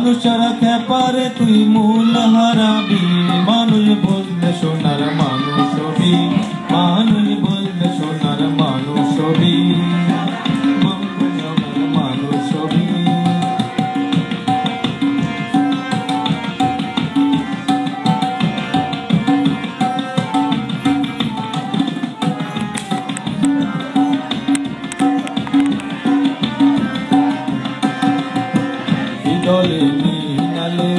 মানুষ ছাড়া খেপারে তুই মূল হারাবি। মানুষ বললে সোনার মানুষ হবি, মানুষ বললে সোনার মানুষ হবি, মানুষ হবি। দলে মিনালে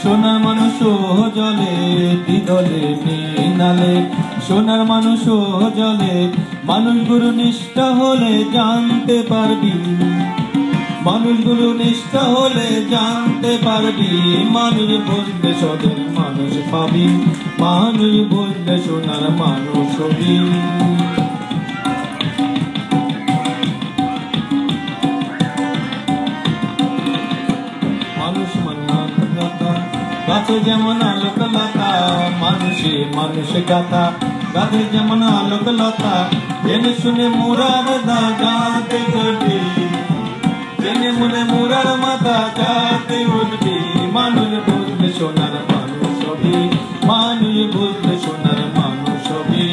সোনার মানুষ জলে, দ্বিদলে মিনালে সোনার মানুষ জলে। মানুষ গুরু নিষ্ঠা হলে জানতে পারবি, মানুষ গুরু নিষ্ঠা হলে জানতে পারবি। মানুষ বললে সদের মানুষ পাবি, মানুষ বললে সোনার মানুষ হবি। মানুষ মানবতা গাছে যেমন আলোকলতা, মানুষে মানুষ গাথা গাছে যেমন আলোকলতা। জেনে শুনে মুরার দা গাতে উঠবি, জেনে মনে মুরার মাথা গাতে উঠবি। মানুষ বললে সোনার মানুষ হবি, মানুষ বললে সোনার মানুষ হবি।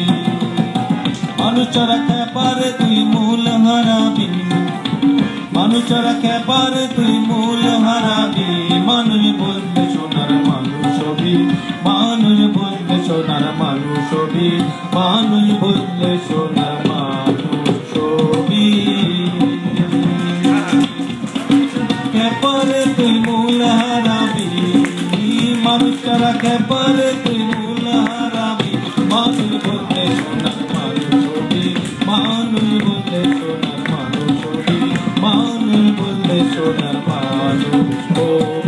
মানুষ ছাড়া খেপারে তুই মূল হারাবি, মানুষ ছাড়া খেপারে তুই মূল হারাবি। মানুষ বললে সোনার মানুষ হবি, মানুষ বললে সোনার মানুষ হবি, মানুষ বললে সোনার মানুষ হবি। খেপারে তুই মূল হারাবি, মানুষ ছাড়া খেপারে তুই মূল হারাবি। মানুষ বললে সোনার মানুষ হবি, মানুষ বললে সোনার মানুষ হবি, মানুষ বললে সোনার মানুষ হবি।